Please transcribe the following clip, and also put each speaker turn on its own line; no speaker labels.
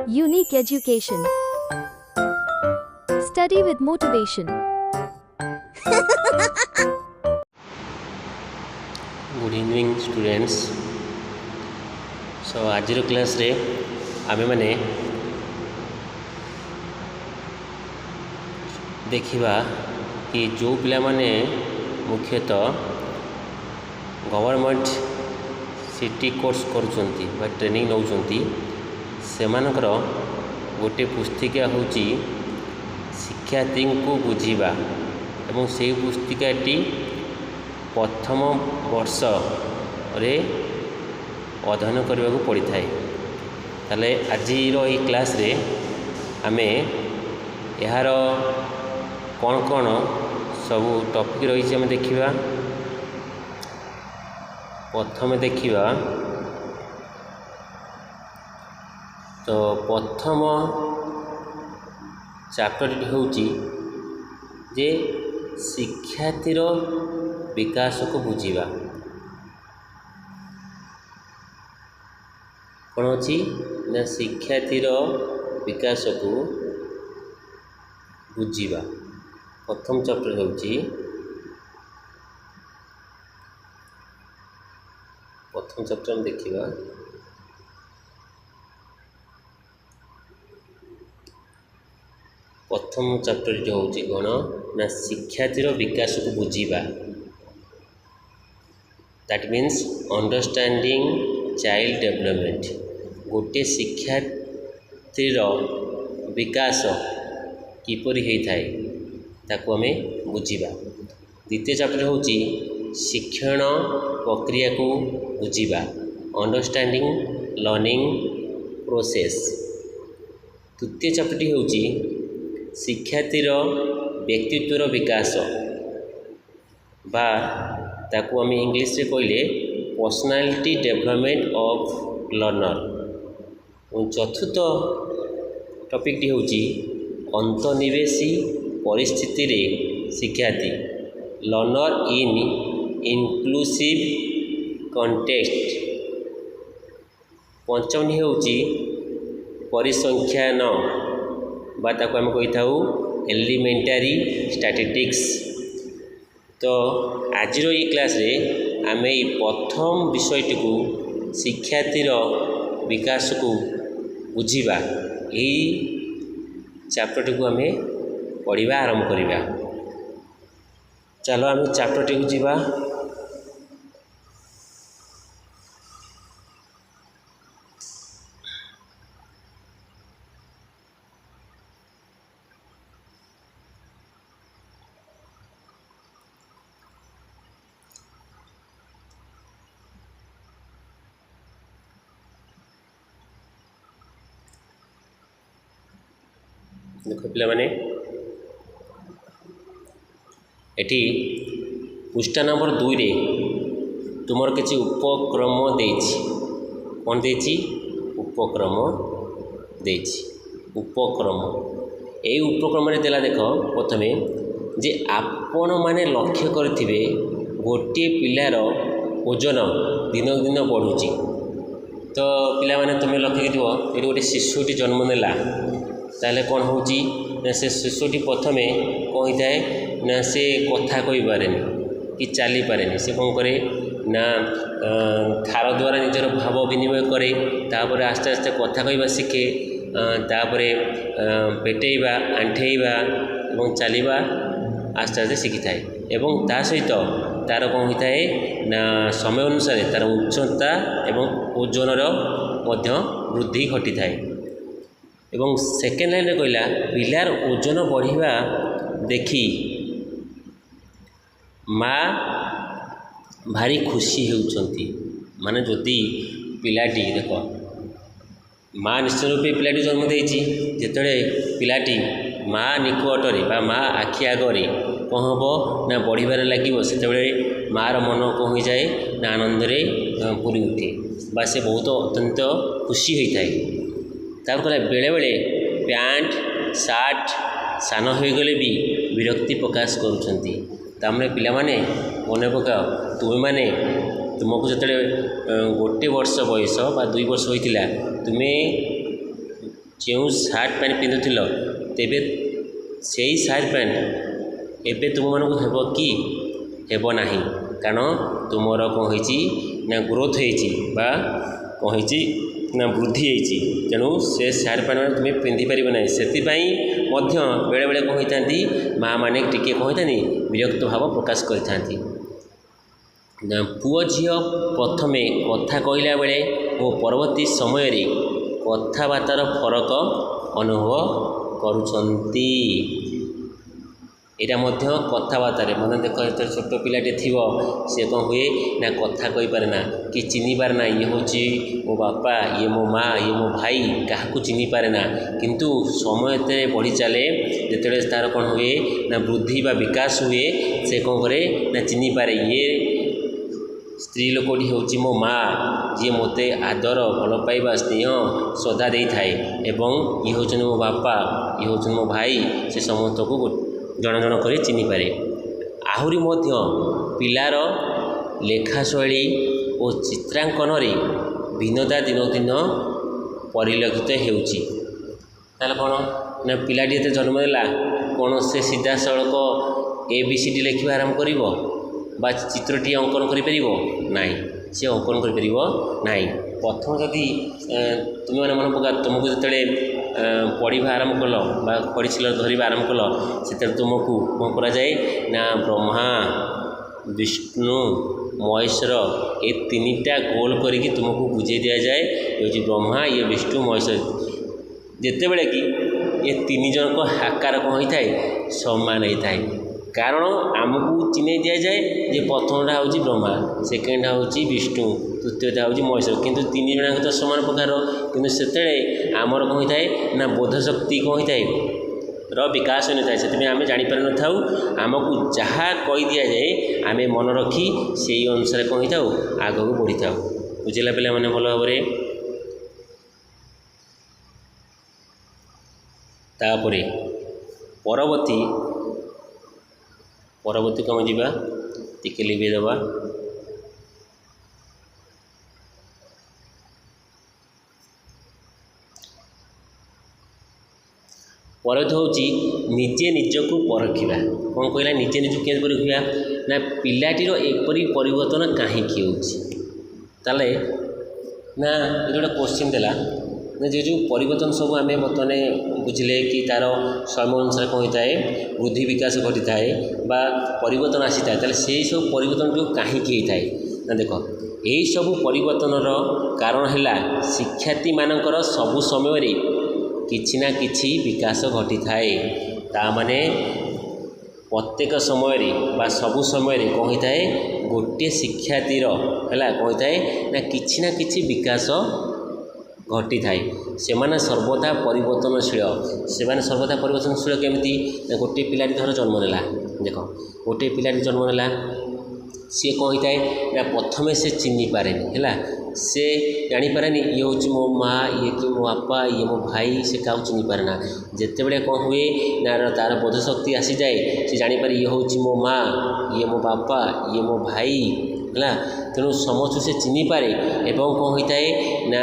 Unique education. Study with motivation.
Good evening students. So आज class रे आमे माने देखिबा कि जो पिला माने मुख्यतः गवर्नमेंट सिटी कोर्स करुचंती बा ट्रेनिंग नौचंती सेमानकर गोटे पुस्तिका होची शिक्षार्थी को बुझीबा एवं से पुस्तिकाटी प्रथम वर्ष रे अध्ययन करने को पड़ी थाए। ताले आज ये क्लास रे आमे यार कौन कौन सब टॉपिक रही है देखिबा। प्रथम देखिबा तो प्रथम चैप्टर होची जे शिक्षार्थीर विकास को बुझीबा। कौन अच्छी ना शिक्षार्थीर विकास को बुझीबा। प्रथम चैप्टर होची प्रथम चैप्टर में देखिबा प्रथम चैप्टर जो होची कौन ना शिक्षार्थीर विकास को बुझीबा। That means understanding child development. गोटे शिक्षार्थीर विकास किपरि होइथाय ताको आमे बुझीबा। द्वितीय चैप्टर होची शिक्षण प्रक्रिया को बुझीबा, अंडरस्टैंडिंग लर्निंग प्रोसेस। तृतीय चैप्टर होची शिक्षार्थीर व्यक्तित्वर विकास बा ताको आमे इंग्लिश रे कहले पर्सनालिटी डेवलपमेंट ऑफ लर्नर। और चतुर्थ टॉपिक टी होची अंतर्निवेशी परिस्थिति रे शिक्षार्थी लर्नर इन इनक्लूसिव कॉन्टेक्स्ट। पंचम होची परिसंख्यान बा ताको आमे कहि थाउ एलिमेंटरी स्टैटिस्टिक्स। तो आज ये क्लास रे आमे प्रथम विषयटी को शिक्षार्थीर विकास को बुझीबा यही चैप्टर को आमे पढ़िबा आरंभ करिबा। चलो आमे चैप्टर को जीवा। देखो पिला माने एटी पृष्ठा नंबर 2 रे तुमर किसी उपक्रम देछि। कौन देछि? उपक्रम देछि। उपक्रम ए उपक्रम रे देला देखो प्रथमे जे आपण माने लक्ष्य करथिबे गोटे पिलार ओजन दिन दिन बढ़ुची। तो पिला माने तुमे लक्ष्य करथिबो एटी गोटे शिशुटी जन्म नेला ताले कौन होची ना से शिशुटी प्रथमे कौन होता है ना से कथा कही पारे कि चली पारे। से कौन करे ना थार द्वारा निजर भाव विनिमय करे, तापर आस्ते आस्ते कथा कहवा शिखे, तापर पेटेबा आंठेबा और चलवा आस्ते आस्ते शिखी थाए। एवं ता सहित तार कौन होता है ना समय अनुसार तार उच्चता एवं ओजनर मध्य वृद्धि घटी थाए। एवं सेकेंड लाइन कहला पिलार ओजन बढ़िबा देखी माँ भारी खुशी होउछंती। माने जदि पिलाटी देख माँ निश्चय रूपे पिलाटी जन्म देछि जेतळे पिलाटी माँ निकटरे बा माँ आखि आगरे कौन हम ना बढ़िबार लगे से मार मन कौन हो जाए ना आनंद रे पूरी उठे बा से बहुत अत्यंत खुशी होता है। तार कहला बेले बेले पैंट सार्ट सान हो गले भी विरक्ति प्रकाश करुछंती। तामने पिला माने मने पकाओ तुमे माने तुमको जिते गोटे वर्ष बयस बा 2 वर्ष होइतिला तुमे ଯେଉଁ ସାର୍ଟ ପ୍ୟାଣ୍ଟ ପିନ୍ଧୁଥିଲ ତେବେ ସେଇ ସାର୍ଟ ପ୍ୟାଣ୍ଟ ଏବେ ତୁମମାନଙ୍କୁ ହେବ କି ହେବ ନାହିଁ, କାରଣ ତୁମର କ'ଣ ହେଇଛି ନା ଗ୍ରୋଥ୍ ହେଇଛି ବା କ'ଣ ହେଇଛି ନା ବୃଦ୍ଧି ହେଇଛି, ତେଣୁ ସେ ସାର୍ଟ ପ୍ୟାଣ୍ଟ ତୁମେ ପିନ୍ଧିପାରିବ ନାହିଁ। ସେଥିପାଇଁ ମଧ୍ୟ ବେଳେବେଳେ କ'ଣ ହୋଇଥାନ୍ତି ମା' ମାନେ ଟିକିଏ କ'ଣ ହୋଇଥାନ୍ତି ବିରକ୍ତ ଭାବ ପ୍ରକାଶ କରିଥାନ୍ତି। ପୁଅ ଝିଅ ପ୍ରଥମେ କଥା କହିଲା ବେଳେ ଓ ପରବର୍ତ୍ତୀ ସମୟରେ କଥାବାର୍ତ୍ତାର ଫରକ ଅନୁଭବ କରୁଛନ୍ତି। ଏଇଟା ମଧ୍ୟ କଥାବାର୍ତ୍ତାରେ ମନେ ଦେଖ, ଯେତେବେଳେ ଛୋଟ ପିଲାଟେ ଥିବ ସେ କ'ଣ ହୁଏ ନା କଥା କହିପାରେ ନା କି ଚିହ୍ନିପାରେ ନା, ଇଏ ହେଉଛି ମୋ ବାପା, ଇଏ ମୋ ମା', ଇଏ ମୋ ଭାଇ, କାହାକୁ ଚିହ୍ନିପାରେ ନା। କିନ୍ତୁ ସମୟ ଯେତେବେଳେ ବଢ଼ି ଚାଲେ, ଯେତେବେଳେ ତା'ର କ'ଣ ହୁଏ ନା ବୃଦ୍ଧି ବା ବିକାଶ ହୁଏ, ସେ କ'ଣ କରେ ନା ଚିହ୍ନିପାରେ, ଇଏ ସ୍ତ୍ରୀ ଲୋକଟି ହେଉଛି ମୋ ମା', ଯିଏ ମୋତେ ଆଦର, ଭଲ ପାଇବା, ସ୍ନେହ, ଶ୍ରଦ୍ଧା ଦେଇଥାଏ, ଏବଂ ଇଏ ହେଉଛନ୍ତି ମୋ ବାପା, ଇଏ ହେଉଛନ୍ତି ମୋ ଭାଇ। ସେ ସମସ୍ତଙ୍କୁ ଜଣ ଜଣ କରି ଚିହ୍ନିପାରେ। ଆହୁରି ମଧ୍ୟ ପିଲାର ଲେଖା ଶୈଳୀ ଓ ଚିତ୍ରାଙ୍କନରେ ଭିନ୍ନତା ଦିନକୁ ଦିନ ପରିଲକ୍ଷିତ ହେଉଛି। ତାହେଲେ କ'ଣ ନା ପିଲାଟି ଯେତେ ଜନ୍ମ ହେଲା କ'ଣ ସେ ସିଧାସଳଖ ABCD ଲେଖିବା ଆରମ୍ଭ କରିବ ବା ଚିତ୍ରଟି ଅଙ୍କନ କରିପାରିବ ନାହିଁ, ସେ ଅଙ୍କନ କରିପାରିବ ନାହିଁ। ପ୍ରଥମ ଯଦି ତୁମେମାନେ ମନେ ପକା, ତୁମକୁ ଯେତେବେଳେ ପଢ଼ିବା ଆରମ୍ଭ କଲ ବା ଖଡ଼ିଶିଲ ଧରିବା ଆରମ୍ଭ କଲ, ସେତେବେଳେ ତୁମକୁ କ'ଣ କରାଯାଏ ନା ବ୍ରହ୍ମା, ବିଷ୍ଣୁ, ମହେଶ୍ୱର ଏ ତିନିଟା ଗୋଲ କରିକି ତୁମକୁ ବୁଝେଇ ଦିଆଯାଏ, ଏ ହେଉଛି ବ୍ରହ୍ମା, ଇଏ ବିଷ୍ଣୁ, ମହେଶ୍ୱର। ଯେତେବେଳେ କି ଏ ତିନି ଜଣଙ୍କ ଆକାର କ'ଣ ହୋଇଥାଏ ସମାନ ହୋଇଥାଏ, କାରଣ ଆମକୁ ଚିହ୍ନେଇ ଦିଆଯାଏ ଯେ ପ୍ରଥମଟା ହେଉଛି ବ୍ରହ୍ମା, ସେକେଣ୍ଡଟା ହେଉଛି ବିଷ୍ଣୁ, ତୃତୀୟଟା ହେଉଛି ମହେଶ୍ୱର, କିନ୍ତୁ ତିନି ଜଣଙ୍କ ତ ସମାନ ପ୍ରକାର। କିନ୍ତୁ ସେତେବେଳେ ଆମର କ'ଣ ହୋଇଥାଏ ନା ବୋଧ ଶକ୍ତି କ'ଣ ହୋଇଥାଏ ର ବିକାଶ ହୋଇନଥାଏ। ସେଥିପାଇଁ ଆମେ ଜାଣିପାରିନଥାଉ, ଆମକୁ ଯାହା କହିଦିଆଯାଏ ଆମେ ମନେ ରଖି ସେଇ ଅନୁସାରେ କ'ଣ ହୋଇଥାଉ ଆଗକୁ ବଢ଼ିଥାଉ। ବୁଝିଲା ପିଲାମାନେ ଭଲ ଭାବରେ? ତାପରେ ପରବର୍ତ୍ତୀ କ'ଣ ଯିବା, ଟିକେ ଲିଭେଇ ଦେବା। ପରବର୍ତ୍ତୀ ହେଉଛି ନିଜେ ନିଜକୁ ପରଖିବା। କ'ଣ କହିଲା? ନିଜେ ନିଜକୁ କେମିତି ପରଖିବା ନା ପିଲାଟିର ଏପରି ପରିବର୍ତ୍ତନ କାହିଁକି ହେଉଛି। ତାହେଲେ ନା ଏଠି ଗୋଟେ କୋଶ୍ଚିନ୍ ଦେଲା ନା ଯେଉଁ ପରିବର୍ତ୍ତନ ସବୁ ଆମେ ବର୍ତ୍ତମାନ ବୁଝିଲେ କି ତା'ର ସମୟ ଅନୁସାରେ କ'ଣ ହୋଇଥାଏ ବୃଦ୍ଧି ବିକାଶ ଘଟିଥାଏ ବା ପରିବର୍ତ୍ତନ ଆସିଥାଏ, ତାହେଲେ ସେଇ ସବୁ ପରିବର୍ତ୍ତନ ଯେଉଁ କାହିଁକି ହୋଇଥାଏ ନା ଦେଖ, ଏହିସବୁ ପରିବର୍ତ୍ତନର କାରଣ ହେଲା ଶିକ୍ଷାର୍ଥୀମାନଙ୍କର ସବୁ ସମୟରେ କିଛି ନା କିଛି ବିକାଶ ଘଟିଥାଏ। ତା'ମାନେ ପ୍ରତ୍ୟେକ ସମୟରେ ବା ସବୁ ସମୟରେ କ'ଣ ହୋଇଥାଏ, ଗୋଟିଏ ଶିକ୍ଷାର୍ଥୀର ହେଲା କ'ଣ ହୋଇଥାଏ ନା କିଛି ବିକାଶ ଘଟିଥାଏ। ସେମାନେ ସର୍ବଦା ପରିବର୍ତ୍ତନଶୀଳ। କେମିତି ନା ଗୋଟିଏ ପିଲାଟି ଧର ଜନ୍ମ ନେଲା, ଦେଖ ଗୋଟିଏ ପିଲାଟି ଜନ୍ମ ନେଲା, ସିଏ କ'ଣ ହୋଇଥାଏ ନା ପ୍ରଥମେ ସେ ଚିହ୍ନିପାରେନି, ହେଲା ସେ ଜାଣିପାରେନି ଇଏ ହେଉଛି ମୋ ମା', ଇଏ କି ମୋ ବାପା, ଇଏ ମୋ ଭାଇ, ସେ କାହାକୁ ଚିହ୍ନିପାରେ ନା। ଯେତେବେଳେ କ'ଣ ହୁଏ ନା ତା'ର ବୋଧଶକ୍ତି ଆସିଯାଏ, ସେ ଜାଣିପାରେ ଇଏ ହେଉଛି ମୋ ମା', ଇଏ ମୋ ବାପା, ଇଏ ମୋ ଭାଇ, ହେଲା। ତେଣୁ ସମସ୍ତଙ୍କୁ ସେ ଚିହ୍ନିପାରେ ଏବଂ କ'ଣ ହୋଇଥାଏ ନା